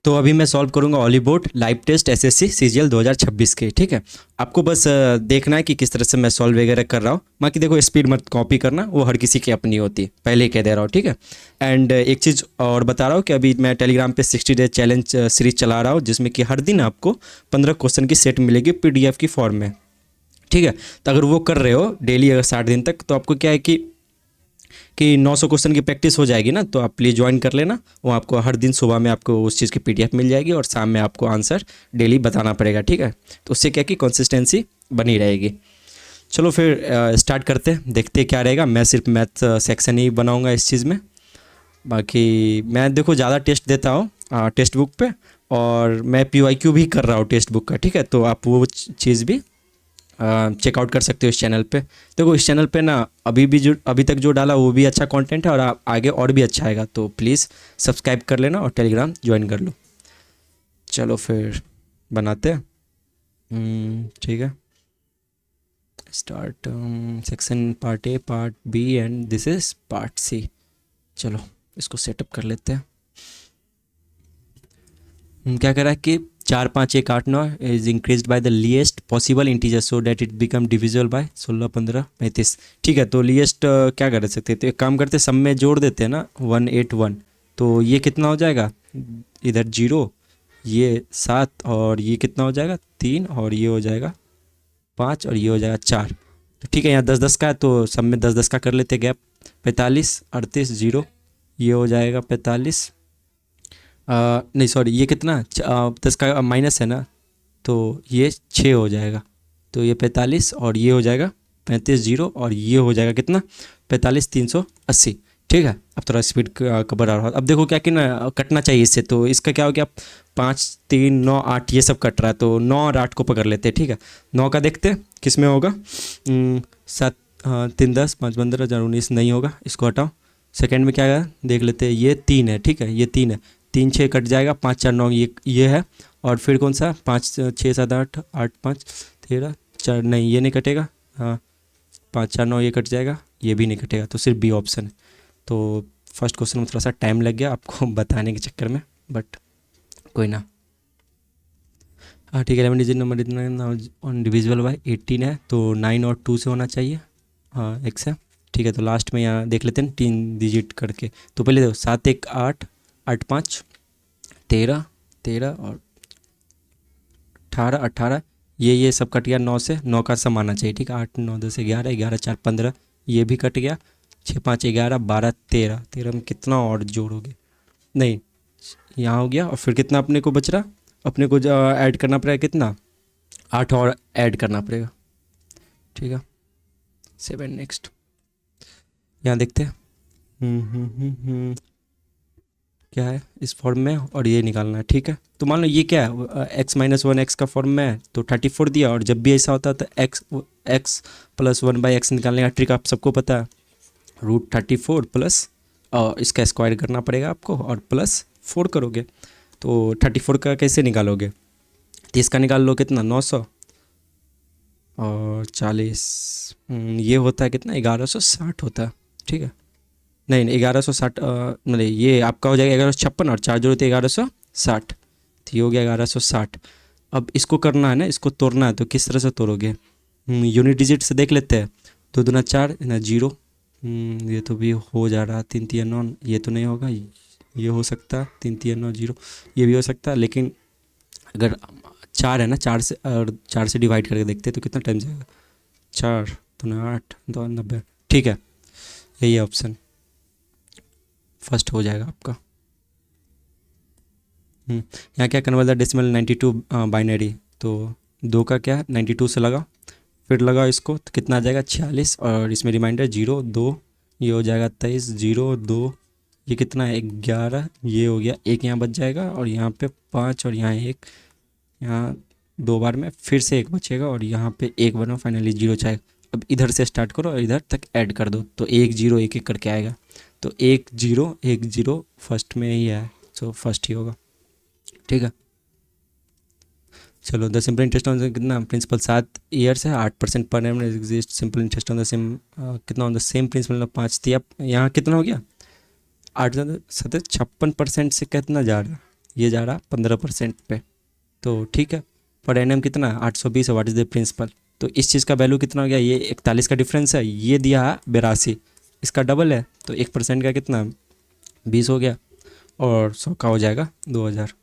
तो अभी मैं सॉल्व करूंगा Oliveboard live test SSC CGL 2026 के। ठीक है, आपको बस देखना है कि किस तरह से मैं सॉल्व वगैरह कर रहा हूँ। बाकी देखो, स्पीड मत कॉपी करना, वो हर किसी की अपनी होती है, पहले ही कह दे रहा हूँ। ठीक है, एंड एक चीज़ और बता रहा हूँ कि अभी मैं टेलीग्राम पे 60 डे चैलेंज सीरीज चला रहा हूँ, जिसमें कि हर दिन आपको 15 क्वेश्चन की सेट मिलेगी पीडीएफ की फॉर्म में। ठीक है, तो अगर वो कर रहे हो डेली अगर 60 दिन तक, तो आपको क्या है कि 900 क्वेश्चन की प्रैक्टिस हो जाएगी ना। तो आप प्लीज़ ज्वाइन कर लेना, वो आपको हर दिन सुबह में आपको उस चीज़ की पीडीएफ मिल जाएगी और शाम में आपको आंसर डेली बताना पड़ेगा। ठीक है, तो उससे क्या कि कंसिस्टेंसी बनी रहेगी। चलो फिर स्टार्ट करते हैं, देखते हैं क्या रहेगा। मैं सिर्फ मैथ सेक्शन ही बनाऊंगा इस चीज़ में। बाकी मैं देखो ज़्यादा टेस्ट देता हूँ टेक्स्ट बुक पे, और मैं पीवाईक्यू भी कर रहा हूँ टेक्स्ट बुक का। ठीक है, तो आप वो चीज़ भी चेकआउट कर सकते हो इस चैनल पे। देखो इस चैनल पे ना अभी तक जो डाला वो भी अच्छा कंटेंट है, और आगे और भी अच्छा आएगा। तो प्लीज़ सब्सक्राइब कर लेना और टेलीग्राम ज्वाइन कर लो। चलो फिर बनाते हैं। ठीक है, start section part A, part B and this is part C. चलो इसको सेटअप कर लेते हैं। क्या कह रहा है कि 4 5 1 8 9 is increase by the least possible integer so that it become divisible by 16 15 35। ठीक है, तो लीएस्ट क्या कर सकते हैं, तो एक काम करते सब में जोड़ देते हैं ना, 181। तो ये कितना हो जाएगा, इधर 0, ये 7, और ये कितना हो जाएगा 3, और ये हो जाएगा 5, और ये हो जाएगा 4। तो ठीक है, यहाँ 10 10 का है, तो सब में 10 10 का कर लेते गैप। 45 38 0, ये हो जाएगा 45। नहीं सॉरी, ये कितना 10 का माइनस है ना, तो ये 6 हो जाएगा। तो ये 45, और ये हो जाएगा 35 0, और ये हो जाएगा कितना 45 380। ठीक है, अब थोड़ा स्पीड कवर आ रहा है। अब देखो क्या कि ना कटना चाहिए इससे, तो इसका क्या हो गया, 5 3 9 8 ये सब कट रहा है, तो 9 और 8 को पकड़ लेते हैं। ठीक है, 9 का देखते हैं किस में होगा। 7 3 10 5 15 4 19 नहीं होगा, इसको हटाओ। सेकेंड में क्या है देख लेते हैं, ये 3 है। ठीक है, ये 3 है, 3 6 कट जाएगा, 5 4 9 ये है। और फिर कौन सा 5 6 7 8 8 5 13 4, नहीं ये नहीं कटेगा। हाँ, 5 4 9 ये कट जाएगा, ये भी नहीं कटेगा, तो सिर्फ बी ऑप्शन है। तो फर्स्ट क्वेश्चन में थोड़ा सा टाइम लग गया आपको बताने के चक्कर में, बट कोई ना। हाँ ठीक है, 11 डिजिट नंबर इतना डिविजिबल बाय 18 है, तो 9 और 2 से होना चाहिए। हाँ एक्स है। ठीक है, तो लास्ट में यहाँ देख लेते हैं 3 डिजिट करके। तो पहले देखो 7 1 8 8 5 13 13 और 18 18, ये सब कट गया 9 से, 9 का सम आना चाहिए। ठीक है, 8 9 10 11 11 4 15, ये भी कट गया। 6 5 11 12 13 13 में कितना और जोड़ोगे, नहीं यहाँ हो गया। और फिर कितना अपने को बच रहा, अपने को ऐड करना पड़ेगा कितना, 8 और ऐड करना पड़ेगा। ठीक है, 7 नेक्स्ट यहाँ देखते हैं। क्या है इस फॉर्म में, और ये निकालना है। ठीक है, तो मान लो ये क्या है, x-1 x का फॉर्म में है, तो 34 दिया। और जब भी ऐसा होता है तो x प्लस 1/x निकालने का ट्रिक आप सबको पता है, √34 प्लस इसका स्क्वायर करना पड़ेगा आपको, और प्लस 4 करोगे। तो 34 का कैसे निकालोगे, 30 का निकाल लो, कितना 900 और 40, ये होता है कितना 1160 होता है। ठीक है, नहीं 1160, मतलब ये आपका हो जाएगा 1156, और 4 जोड़ते 1160, तो ये हो गया 1160। अब इसको करना है ना, इसको तोड़ना है, तो किस तरह से तोड़ोगे, यूनिट डिजिट से देख लेते हैं। 2 दूना 4 ना 0, ये तो भी हो जा रहा है। 3 3 9, ये तो नहीं होगा, ये हो सकता है 3 3 9 0, ये भी हो सकता है। लेकिन अगर 4 है ना, 4 से, और 4 से डिवाइड करके देखते हैं तो कितना टाइम जाएगा, 4 दूना 8 2 90। ठीक है, यही है ऑप्शन, फर्स्ट हो जाएगा आपका। यहाँ क्या कन्वर्ट द डेसिमल 92 बाइनरी, तो 2 का क्या है 92 से लगा, फिर लगा इसको, तो कितना आ जाएगा 46, और इसमें रिमाइंडर 0 2, ये हो जाएगा 23 0 2, ये कितना है 11, ये हो गया 1 यहाँ बच जाएगा, और यहाँ पे 5, और यहाँ 1, यहाँ 2 बार में फिर से 1 बचेगा, और यहाँ पे 1 बना, फाइनली 0 जाएगा। अब इधर से स्टार्ट करो और इधर तक ऐड कर दो, तो 1 0 1 1 करके आएगा। तो 1 0 1 0 फर्स्ट में ही है, सो फर्स्ट ही होगा। ठीक है, चलो द सिंपल इंटरेस्ट ऑन कितना प्रिंसिपल 7 ईयर्स है, 8% per annum exist simple interest on the same कितना ऑन द सेम प्रिंसिपल 5 दिया। यहाँ कितना हो गया 8 7 56% से कितना जा रहा है, ये जा रहा 15% पे। तो ठीक है, पर एन एम कितना 820 है, व्हाट इज़ द प्रिंसिपल। तो इस चीज़ का वैल्यू कितना हो गया, ये 41 का डिफरेंस है, ये दिया है 82, इसका डबल है तो 1% का कितना 20 हो गया, और 100 का हो जाएगा 2000।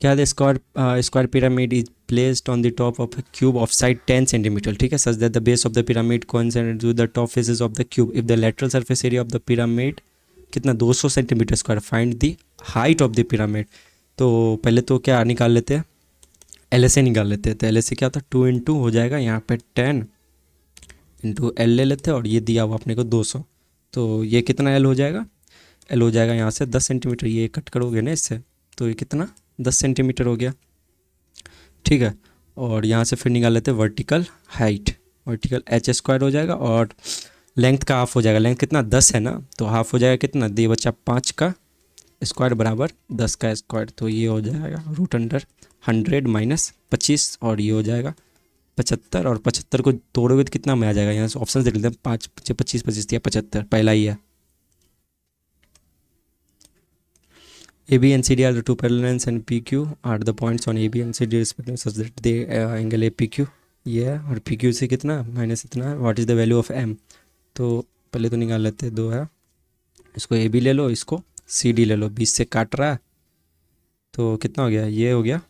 क्या the square pyramid is placed on the top of a cube of side 10 centimetre, ठीक है, such that the base of the pyramid coincide with the top faces of the cube if the lateral surface area of the pyramid कितना 200 centimetre square, find the height of the pyramid. तो पहले तो क्या निकाल लेते हैं, L S A निकाल लेते हैं। तो एल एस ए क्या होता है 2 इंटू हो जाएगा यहाँ पे 10 इंटू एल ले लेते हैं, और ये दिया हुआ अपने को 200, तो ये कितना एल हो जाएगा, एल हो जाएगा यहाँ से 10 सेंटीमीटर, ये कट करोगे ना इससे तो ये कितना 10 सेंटीमीटर हो गया, ठीक है। और यहाँ से फिर निकाल लेते हैं vertical height, vertical H square हो जाएगा, और लेंथ का हाफ हो जाएगा, लेंथ कितना 10 है ना, तो हाफ हो जाएगा कितना दे बच्चा 5 का स्क्वायर बराबर 10 का स्क्वायर, तो ये हो जाएगा रूट अंडर 100 माइनस 25, और ये हो जाएगा 75, और 75 को तोड़ोगे तो कितना में आ जाएगा, यहाँ से ऑप्शन देख लेते हैं, 5 25 25 या 75, पहला ही है। AB and CD are the two parallel lines and PQ are the points on AB and CD respectively such that they angle APQ, ये है, और PQ से कितना माइनस इतना है, what is the value of M। तो पहले तो निकाल लेते हैं, 2 है, इसको AB ले लो, इसको CD ले लो, 20 से काट रहा है तो कितना हो गया, ये हो गया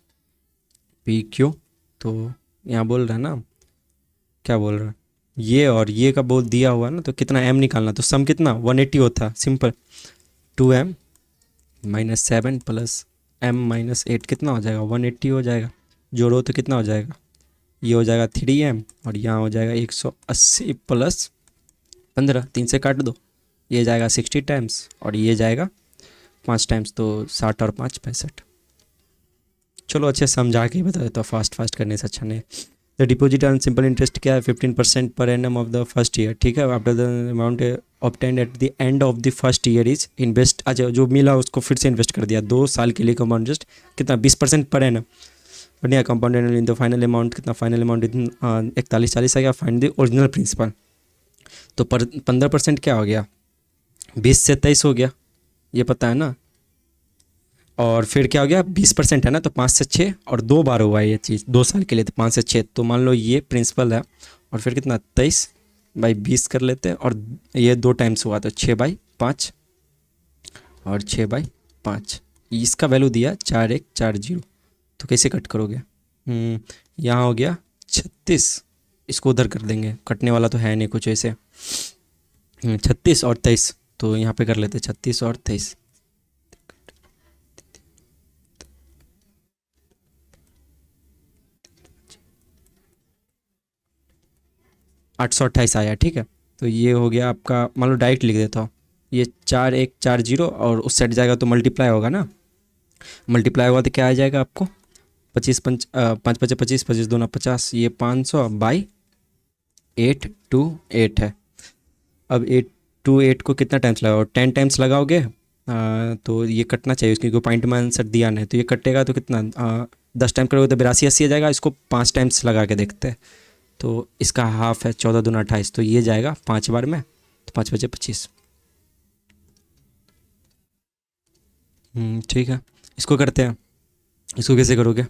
PQ। तो यहाँ बोल रहा है ना, क्या बोल रहा है, ये और ये का बोल दिया हुआ ना, तो कितना M निकालना, तो सम कितना 180 होता, simple 2M minus 7 plus M minus 8 कितना हो जाएगा 180 हो जाएगा, जोड़ो तो कितना हो जाएगा, ये हो जाएगा 3M, और यहाँ हो जाएगा 180 प्लस 15, 3 से काट दो, ये जाएगा 60 टाइम्स, और ये जाएगा 5 टाइम्स, तो 60 और 5 65। चलो अच्छे समझा के ही बता देता हूँ, फास्ट फास्ट करने से अच्छा नहीं। The deposit on simple interest क्या है 15% per annum of the first year, ठीक है, after the amount obtained at the end of the first year is invest, अच्छा जो मिला उसको फिर से इन्वेस्ट कर दिया 2 साल के लिए, कंपाउंड इंटरेस्ट कितना 20% पर एनम, बढ़िया, compound in the final amount कितना, फाइनल अमाउंट 4140 आ गया, फाइंड द ओरिजिनल प्रिंसिपल। तो पर 15% क्या हो गया 20 से 23 हो गया, ये पता है ना, और फिर क्या हो गया 20% है ना, तो 5 से 6, और 2 बार हुआ है ये चीज़ 2 साल के लिए, तो 5 से 6, तो मान लो ये प्रिंसिपल है, और फिर कितना 23/20 कर लेते हैं, और ये 2 टाइम्स हुआ तो 6/5 और 6/5, इसका वैल्यू दिया 4140, तो कैसे कट करोगे, यहाँ हो गया 36, इसको उधर कर देंगे, कटने वाला तो है नहीं कुछ ऐसे, 36 और 23, तो यहाँ पे कर लेते 36 और 23, 828 आया, ठीक है। तो ये हो गया आपका, मान लो डायरेक्ट लिख देता हूँ, ये 4140, और उस साइड जाएगा तो मल्टीप्लाई होगा ना, मल्टीप्लाई होगा तो क्या आ जाएगा आपको 25 5 5 25 25 दूना 50, ये 500/828 है। अब 828 को कितना टाइम्स लगाओ, 10 टाइम्स लगाओगे, तो ये कटना चाहिए, क्योंकि पॉइंट में आंसर दिया नहीं, तो ये कटेगा तो कितना 10 टाइम करोगे तो 82 80 आ जाएगा, इसको 5 टाइम्स लगा के देखते हैं, तो इसका हाफ है 14 दूना 28, तो ये जाएगा 5 बार में, तो 5 बचे 25। ठीक है, इसको करते हैं, इसको कैसे करोगे,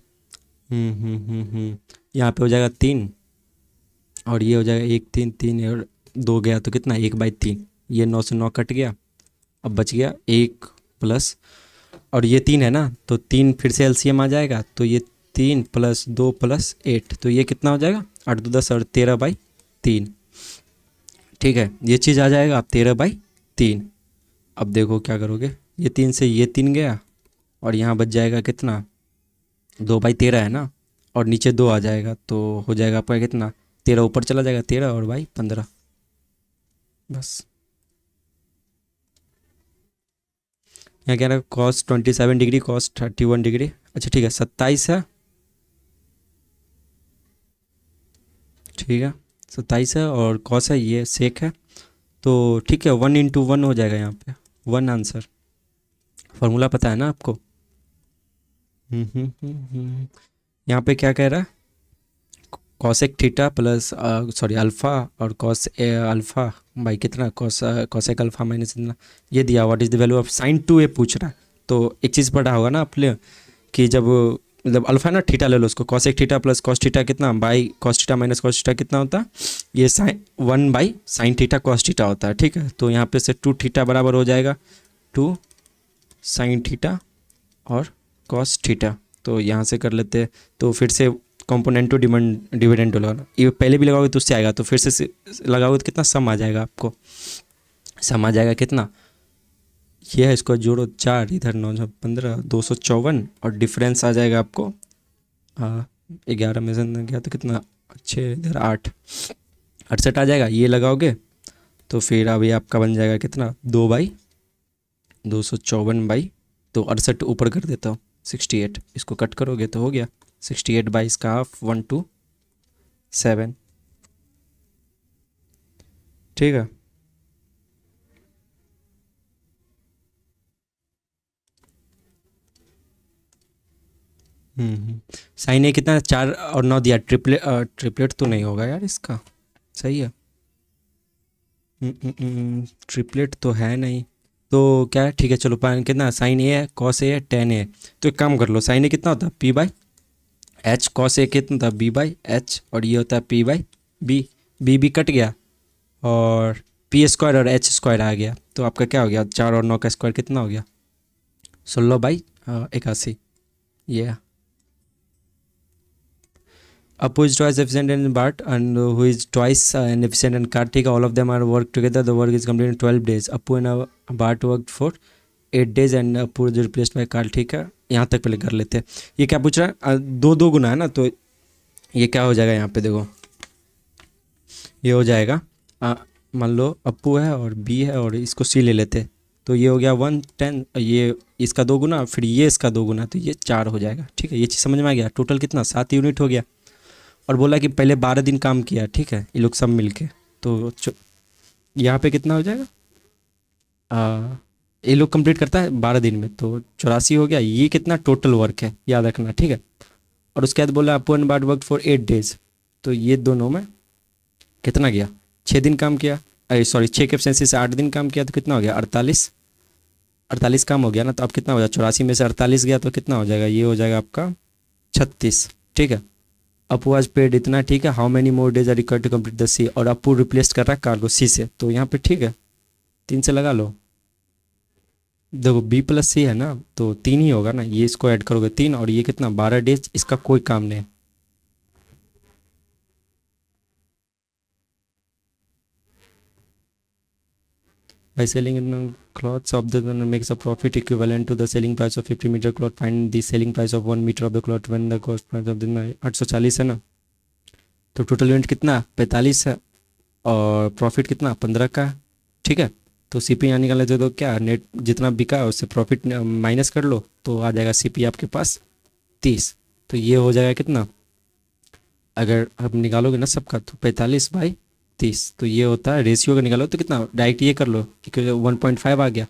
यहाँ पे हो जाएगा 3, और ये हो जाएगा 1 3 3 और 2 गया तो कितना 1/3, ये 9 से 9 कट गया, अब बच गया 1 प्लस, और ये 3 है ना, तो 3 फिर से एलसीएम आ जाएगा, तो ये 3 प्लस 2 प्लस 8, तो ये कितना हो जाएगा 8 2 10 और 13/3, ठीक है, ये चीज़ आ जाएगा आप 13/3। अब देखो क्या करोगे, ये 3 से ये 3 गया, और यहाँ बच जाएगा कितना 2/13 है ना, और नीचे 2 आ जाएगा, तो हो जाएगा आपका कितना 13 ऊपर चला जाएगा 13 और बाई 15, बस। यहाँ क्या रहा cos 27 डिग्री cos 31 डिग्री, अच्छा ठीक है 27 है, ठीक है 27 है, और cos है ये सेक है, तो ठीक है 1 × 1 हो जाएगा यहाँ पे 1 आंसर, फार्मूला पता है ना आपको। यहाँ पे क्या कह रहा है cosec theta plus sorry alpha और कॉस अल्फ़ा बाई कितना कॉसेक अल्फ़ा माइनस इतना, ये दिया what is the value of sine two A पूछ रहा है। तो एक चीज़ पढ़ा होगा ना आपने कि जब मतलब अल्फ़ा ना थीटा ले लो उसको, cosec theta plus cos theta कितना by cos theta minus cos theta कितना होता है, ये sign 1/sin theta cos theta होता है। ठीक है, तो यहाँ पे से 2 थीटा बराबर हो जाएगा 2 sin थीटा और कॉस थीटा। तो यहाँ से कर लेते हैं, तो फिर से कंपोनेंट टू डिविडेंड लगाना, ये पहले भी लगाओगे तो उससे आएगा, तो फिर से लगाओगे तो कितना सम आ जाएगा आपको, सम आ जाएगा कितना, ये है इसको जोड़ो 4 इधर 9 15 254 और डिफरेंस आ जाएगा आपको 11 में से गया तो कितना 6 इधर 8 68 आ जाएगा। ये लगाओगे तो फिर अभी आपका बन जाएगा कितना 2/254 तो 68 ऊपर कर देता हूँ 68, इसको कट करोगे तो हो गया 68 बाई इसका हाफ 127। ठीक है, साइन ए कितना 4 और 9 दिया, ट्रिपलेट ट्रिपलेट तो नहीं होगा यार इसका, सही है ट्रिपलेट तो है नहीं, तो क्या है ठीक है चलो पान कितना साइन ए है कॉस ए है टेन ए, तो एक काम कर लो साइन ए कितना होता है P by H, cos A कितना होता है बी बाई एच और ये होता है P by B, B B cut गया और पी स्क्वायर और एच स्क्वायर आ गया, तो आपका क्या हो गया 4 और 9 का स्क्वायर कितना हो गया 16/81, ये Apu is twice efficient in Bart and who is twice inefficient in Kartik. All of them are worked together. The work is completed in 12 days. Apu and Bart worked for 8 days and Apu is replaced by Kartik. यहाँ तक पहले कर लेते हैं। ये क्या पूछ रहा है दो दो गुना है ना, तो ये क्या हो जाएगा यहाँ पे देखो, ये हो जाएगा मान लो अप्पू है और बी है और इसको सी ले लेते हैं, तो ये हो गया 110, ये इसका दो गुना फिर ये इसका दो गुना, तो ये 4 हो जाएगा। ठीक है, ये चीज़ समझ में आ गया, टोटल कितना 7 यूनिट हो गया और बोला कि पहले 12 दिन काम किया। ठीक है, ये लोग सब मिल के, तो यहाँ पे कितना हो जाएगा ये लोग कंप्लीट करता है 12 दिन में, तो 84 हो गया, ये कितना टोटल वर्क है याद रखना। ठीक है, और उसके बाद बोला अपुन बाट वर्क फॉर 8 डेज, तो ये दोनों में कितना गया 6 दिन काम किया, अरे सॉरी 6 के एफिशिएंसी से 8 दिन काम किया, तो कितना हो गया 48, 48 काम हो गया ना, तो अब कितना हो जाएगा 84 में से 48 गया तो कितना हो जाएगा, ये हो जाएगा आपका 36। ठीक है, अपू आज पेड इतना, ठीक है how many more days are required to complete the C, और अपू रिप्लेस कर रहा है कार्गो सी से, तो यहाँ पे ठीक है 3 से लगा लो, देखो बी प्लस सी है ना तो 3 ही होगा ना, ये इसको ऐड करोगे 3 और ये कितना 12 डेज, इसका कोई काम नहीं। By selling cloths of the makes a profit equivalent to the selling price of 50 meter cloth, find the selling price of 1 meter of the cloth when the cost price of the 840 है ना, तो total unit कितना 45 है और profit कितना 15 का। ठीक है, तो सीपी यहाँ निकाल लेते तो क्या नेट जितना बिका है उससे प्रॉफिट माइनस कर लो तो आ जाएगा सीपी आपके पास 30, तो ये हो जाएगा कितना, अगर आप निकालोगे ना सबका तो 45/30, तो ये होता है रेशियो का निकालो तो कितना डायरेक्ट ये कर लो क्योंकि 1.5 आ गया,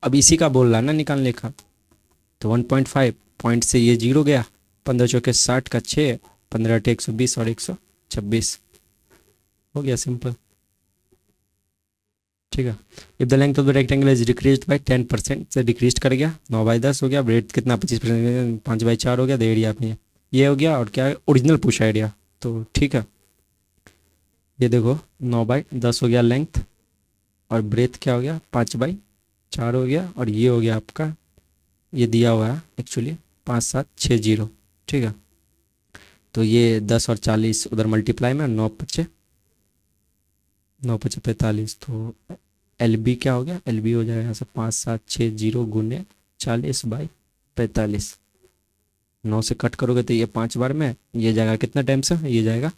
अब इसी का बोल रहा है ना निकालने का, तो 1.5 पॉइंट से ये 0 गया, 15 चौके 60 का 6, 15 अठे 120 और 126 हो गया सिंपल। ठीक है, if the length of the rectangle is decrease by 10% से डिक्रीज कर गया 9/10 हो गया, ब्रेड कितना 25%, 5/4 हो गया, तो एरिया अपनी ये हो गया, और क्या ओरिजिनल पूछा एरिया, तो ठीक है ये देखो 9/10 हो गया लेंथ, और ब्रेथ क्या हो गया 5/4 हो गया, और ये हो गया आपका ये दिया हुआ है एक्चुअली 5760। ठीक है, तो ये 10 और 40 उधर मल्टीप्लाई में 9×5 9×5 45, तो एल बी क्या हो गया, एल बी हो जाएगा यहाँ से 5760 गुने 40/45, 9 से कट करोगे तो ये 5 बार में, ये जाएगा कितना टाइम से, ये जाएगा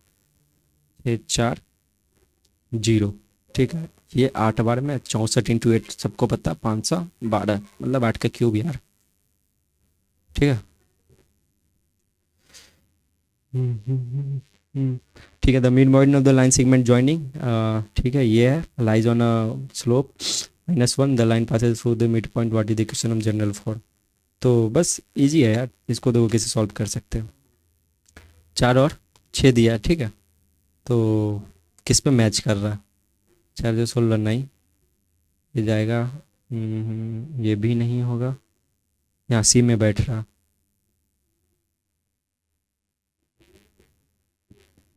640। ठीक है, ये 8 बार में 64 × 8 सबको पता 512, मतलब 8 का क्यूब यार। ठीक है ठीक है, the mid point of the line segment joining, ठीक है ये है lies on a slope -1, the line Passage through the mid point, what is the equation of general for, तो बस इजी है यार, इसको देखो कैसे सॉल्व कर सकते हो 4 और 6 दिया, ठीक है। तो किस पे मैच कर रहा है? 4 16 नहीं, ये जाएगा। ये भी नहीं होगा, यहाँ सी में बैठ रहा।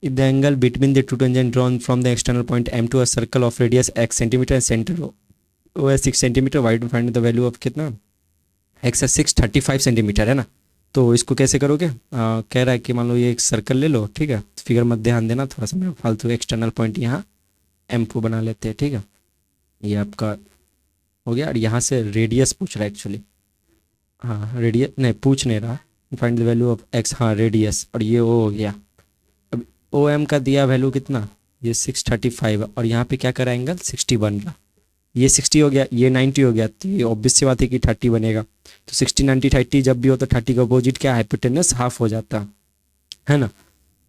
If the angle between the two tangents drawn from the external point M to a circle of radius x centimeter and center O है 6 centimetre, Y to find the value of कितना, एक्स है 635 centimetre है ना। तो इसको कैसे करोगे? कह रहा है कि मान लो ये एक सर्कल ले लो, ठीक है। फिगर मत ध्यान देना, थोड़ा सा मैं फालतू एक्सटर्नल पॉइंट यहाँ एम को बना लेते हैं, ठीक है। ये आपका हो गया, और यहाँ से रेडियस पूछ रहा है एक्चुअली। हाँ रेडियस नहीं पूछ नहीं रहा, find the value of x, हाँ रेडियस, और ये ओ हो गया। अब ओ एम का दिया वैल्यू कितना, ये 635 है, और यहाँ पे क्या करा एंगल 60 बन रहा। ये 60 हो गया, ये 90 हो गया, तो ये ऑब्वियस सी बात है कि 30 बनेगा। तो 60 90 30 जब भी हो तो 30 का अपोजिट क्या, हाइपोटेनस हाफ हो जाता है ना।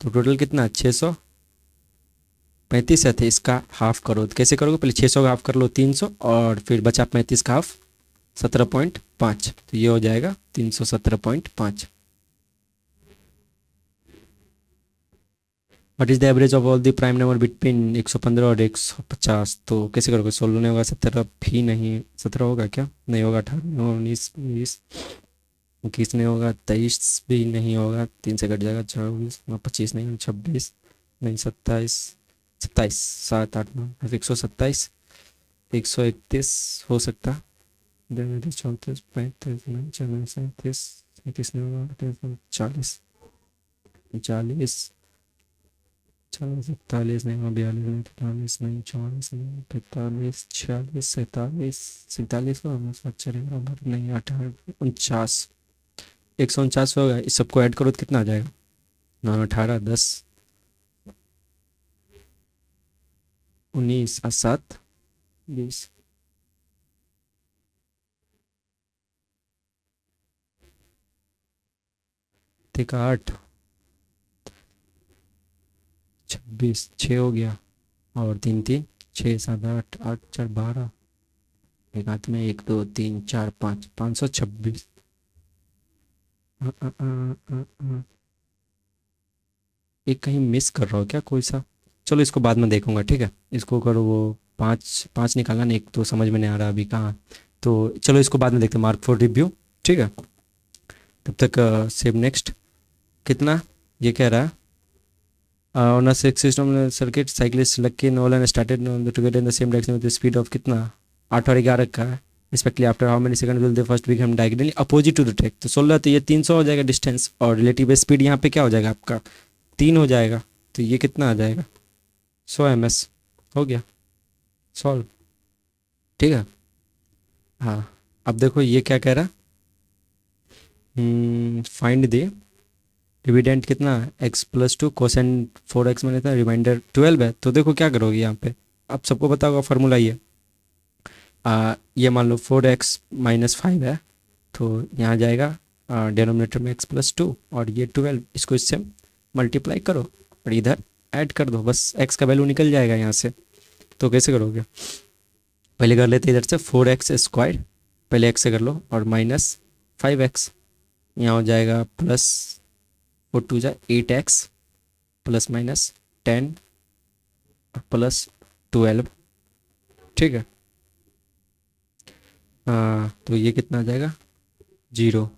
तो टोटल कितना 635 है, तो इसका हाफ करो। तो कैसे करोगे, पहले 600 का हाफ कर लो 300, और फिर बचा 35 का हाफ 17.5, तो ये हो जाएगा 317.5। What is the average of all the prime number between 115 और 150? तो कैसे करोगे, 16 नहीं होगा, 17 भी नहीं, 17 होगा क्या, नहीं होगा, 18 19 20 21 नहीं होगा, 23 भी नहीं होगा, 3 से कट जाएगा, 24 25 नहीं, 26 नहीं, 27 27 7 8 9 127 131 हो सकता, 34 35 39 37 37 नहीं होगा, 40 40 41 नहीं होगा, 42 नहीं, 43 नहीं, 44 नहीं, 45 46 47 47 का चलेगा, नहीं 18 49 149 होगा। इस सबको ऐड करो तो कितना आ जाएगा, 9 18 10 19 7 20 8 26 6 हो गया, और 3 3 6 7 8 8 4 12, एक हाथ में 1 2 3 4 5 526। एक कहीं मिस कर रहा हो क्या कोई सा, चलो इसको बाद में देखूंगा, ठीक है। इसको करो, वो 5 5 निकालना नहीं, एक तो समझ में नहीं आ रहा अभी कहाँ। तो चलो इसको बाद में देखते हैं, मार्क फॉर रिव्यू, ठीक है। तब तक सेव नेक्स्ट। कितना ये कह रहा है, on a six system circuit cyclist Lucky Nolan started together in the same direction with the speed of कितना 8 और 11 का है, respectively after how many seconds will they first become diagonally opposite to the track। तो 16, तो ये 300 हो जाएगा distance, और रिलेटिव स्पीड यहाँ पे क्या हो जाएगा आपका 3 हो जाएगा, तो ये कितना आ जाएगा 100 ms। हो गया सॉल्व, ठीक है। हाँ अब देखो ये क्या कह रहा, फाइंड दे डिविडेंड कितना x + 2 कोसेंट 4x में इतना, रिमाइंडर 12 है। तो देखो क्या करोगे यहाँ पे, आप सबको पता होगा फार्मूला ये ये मान लो 4x - 5 है, तो यहाँ जाएगा डिनोमिनेटर में x + 2 और ये 12, इसको इससे मल्टीप्लाई करो और इधर ऐड कर दो, बस x का वैल्यू निकल जाएगा यहाँ से। तो कैसे करोगे, पहले कर लेते इधर से 4x², पहले x से कर लो, और -5x, यहाँ हो जाएगा प्लस 4 2 जा 8x + -10 + 12, ठीक है। तो ये कितना आ जाएगा 0।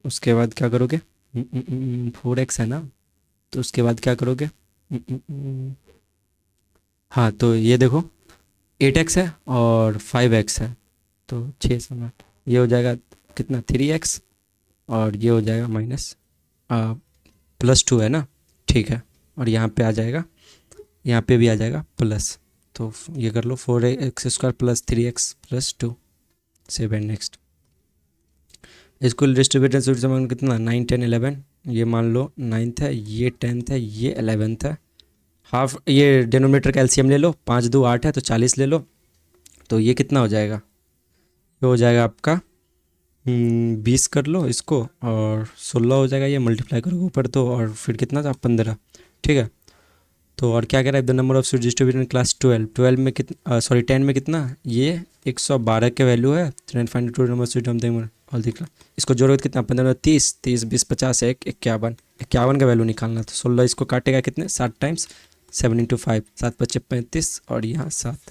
उसके बाद क्या करोगे, 4x है ना, तो उसके बाद क्या करोगे, हाँ तो ये देखो 8x है और 5x है, तो 6 समय ये हो जाएगा कितना 3x, और ये हो जाएगा +2 है ना, ठीक है। और यहाँ पे आ जाएगा, यहाँ पे भी आ जाएगा प्लस, तो ये कर लो 4x² + 3x + 2 7 नेक्स्ट। इसको डिस्ट्रीब्यूटेड सूट से कितना 9 10 11, ये मान लो 9th है, ये 10th है, ये 11th है। हाफ ये डिनोमिनेटर का एलसीएम ले लो, 5 2 8 है, तो 40 ले लो, तो ये कितना हो जाएगा, ये हो जाएगा आपका 20 कर लो इसको, और 16 हो जाएगा, ये मल्टीप्लाई करोगे ऊपर तो, और फिर कितना था 15, ठीक है। तो और क्या कह रहा है, the number of seats distributed in class 12 में कितना, सॉरी 10 में कितना, ये 112 के वैल्यू है, फाइंड टू नंबर सीट हम देंगे, और दिख रहा, इसको जोड़ोगे तो कितना, 15 30, 30 20 50 एक 51, 51 का वैल्यू निकालना। तो 16 इसको काटेगा कितने, 7 टाइम्स, 7 × 5, 7 5 35 और यहाँ 7।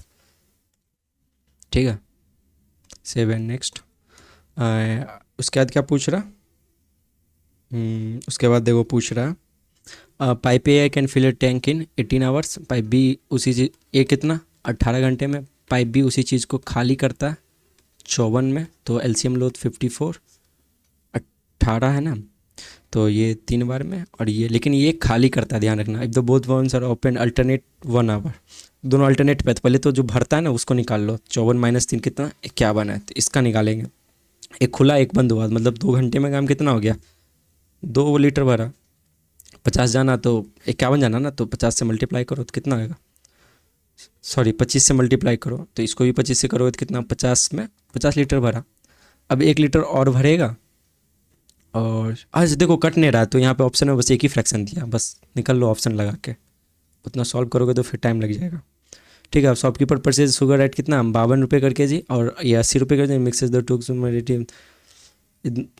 ठीक है 7 नेक्स्ट। उसके बाद क्या पूछ रहा, उसके बाद देखो पूछ रहा pipe A I can fill a tank in 18 hours, pipe B उसी चीज ए कितना 18 घंटे में, पाइप बी उसी चीज़ को खाली करता है 54 में। तो एलसीएम लो 54, 18 है ना, तो ये 3 बार में, और ये लेकिन ये खाली करता है, ध्यान रखना। If the both ones are open alternate 1 hour, दोनों अल्टरनेट पे, तो पहले तो जो भरता है ना उसको निकाल लो। 54 - 3 कितना, 51 है, तो इसका निकालेंगे। एक खुला एक बंद हुआ, मतलब 2 घंटे में काम कितना हो गया, 2 लीटर भरा। 50 जाना तो 51 जाना ना, तो 50 से मल्टीप्लाई करो तो कितना आएगा, सॉरी 25 से मल्टीप्लाई करो, तो इसको भी 25 से करोगे तो कितना, 50 में 50 लीटर भरा। अब 1 लीटर और भरेगा, और आज देखो कट नहीं रहा, तो यहाँ पे ऑप्शन में बस एक ही फ्रैक्शन दिया, बस निकल लो ऑप्शन लगा के। उतना सॉल्व करोगे तो फिर टाइम लग जाएगा। ठीक है, अब शॉपकीपर परचेज शुगर एट कितना, 52 रुपये कर के जी, और ये 80 रुपये कर जी, मिक्सेज द टू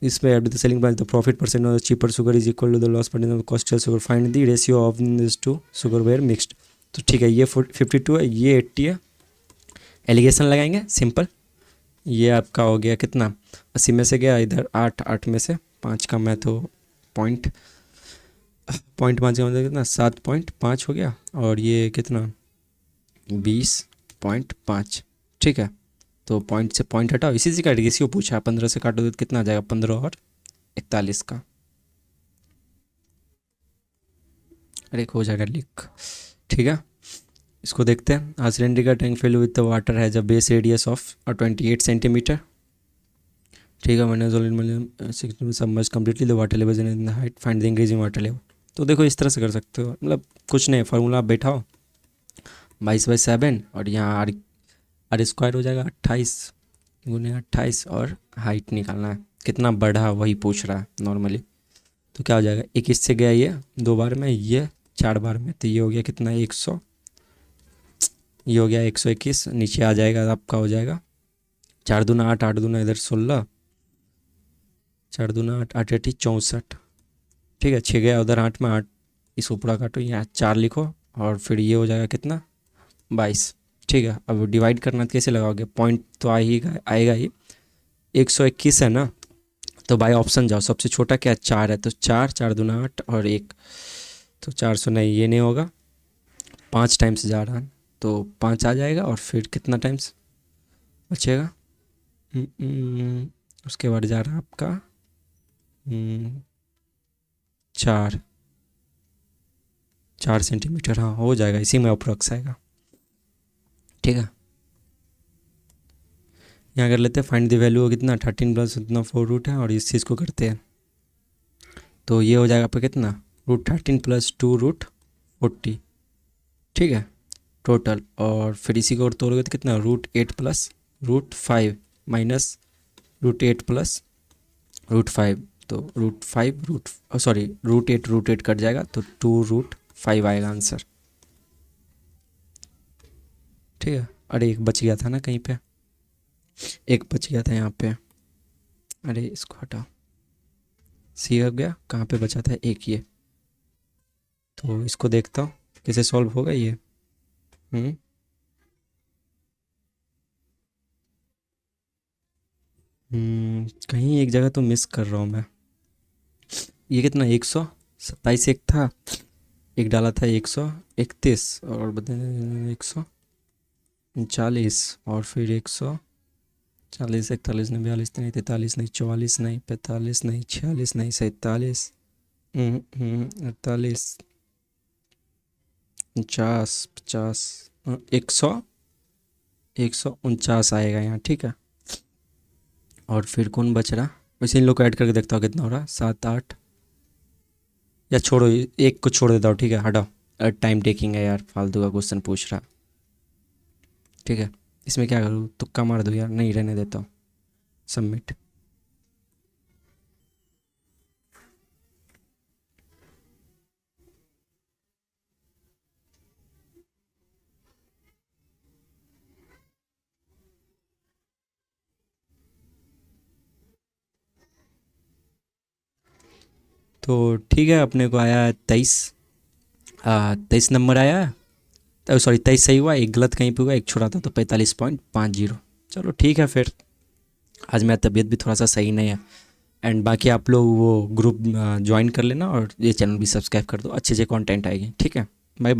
इसमें at the selling price the profit percent of cheaper sugar is equal to the loss percent of cost sugar, find the ratio of this two sugar were mixed. तो ठीक है, ये 52 है, ये 80 है, allegation लगाएंगे simple. ये आपका हो गया कितना, 80 में से गया इधर 8, 8 में से 5 कम है, तो पॉइंट 5 का मतलब कितना, 7.5 हो गया, और ये कितना 20.5। ठीक है, तो पॉइंट से पॉइंट हटाओ, इसी से काट, इसी को पूछा 15 से काटो तो कितना आ जाएगा, 15 और 41 का, अरे एक हो जाएगा लीक। ठीक है, इसको देखते हैं। आ सिलेंडर का tank fill with the water has a base radius of 28 centimetre. ठीक है, मैंने submerge completely the water level in the height, find the increasing water level. तो देखो इस तरह से कर सकते हो, मतलब कुछ नहीं, फार्मूला आप बैठाओ 22/7, और यहाँ आर स्क्वायर हो जाएगा 28 × 28, और हाइट निकालना है कितना बढ़ा वही पूछ रहा है नॉर्मली। तो क्या हो जाएगा, 21 से गया ये 2 बार में, ये 4 बार में, तो ये हो गया कितना 100, ये हो गया 121, नीचे आ जाएगा आपका, हो जाएगा 4 दूना 8, 8 दूना इधर 16, 4 दूना 8, 8 8 64। ठीक है, 6 गया उधर 8 में, 8 इस ऊपरा काटो, यहाँ 4 लिखो, और फिर ये हो जाएगा कितना 22। ठीक है, अब डिवाइड करना तो कैसे लगाओगे, पॉइंट तो आएगा ही, 121 है ना, तो बाई ऑप्शन जाओ, सबसे छोटा क्या 4 है, तो 4, 4 दूना 8 और 1, तो 400 नहीं, ये नहीं होगा, 5 टाइम्स जा रहा है, तो 5 आ जाएगा, और फिर कितना टाइम्स बचेगा, उसके बाद जा रहा है आपका 4 सेंटीमीटर, हाँ हो जाएगा, इसी में अप्रोक्स आएगा। ठीक है, यहाँ कर लेते हैं, फाइंड द वैल्यू कितना 13 प्लस उतना 4 रूट है, और इस चीज़ को करते हैं, तो ये हो जाएगा आपका कितना, √13 + 2√40। ठीक है टोटल, और फिर इसी को और तोड़ोगे तो कितना, √8 + √5 माइनस √8 + √5, तो सॉरी √8 कट जाएगा, तो 2√5 आएगा आंसर। ठीक है, अरे एक बच गया था ना कहीं पे, एक बच गया था यहाँ पे, अरे इसको हटाओ, सी हो गया, कहाँ पे बचा था एक ये, तो इसको देखता हूँ कैसे सॉल्व होगा ये। हम्म कहीं एक जगह तो मिस कर रहा हूँ मैं, ये कितना 127 एक था, एक डाला था 131, और बता 139, और फिर 140, 41 नहीं, 42 नहीं, 43 नहीं, 44 नहीं, 45 नहीं, 46 नहीं, 47, 48, 50, 149 आएगा यहाँ। ठीक है, और फिर कौन बच रहा, वैसे इन लोग को ऐड करके देखता हूँ कितना हो रहा, 7 8, या छोड़ो एक को छोड़ देता हूँ। ठीक है हटाओ, टाइम टेकिंग है यार, फालतू का क्वेश्चन पूछ रहा। ठीक है, इसमें क्या करूँ, तुक्का मार दूँ यार, नहीं रहने देता हूँ, सबमिट। तो ठीक है, अपने को आया 23 नंबर आया। तो सॉरी 23 सही हुआ, एक गलत कहीं पे हुआ, एक छोड़ा था, तो 45.50। चलो ठीक है फिर। आज मेरा तबीयत भी थोड़ा सा सही नहीं है। एंड बाकी आप लोग वो ग्रुप ज्वाइन कर लेना और ये चैनल भी सब्सक्राइब कर दो, अच्छे अच्छे कंटेंट आएंगे। ठीक है, बाय बाय।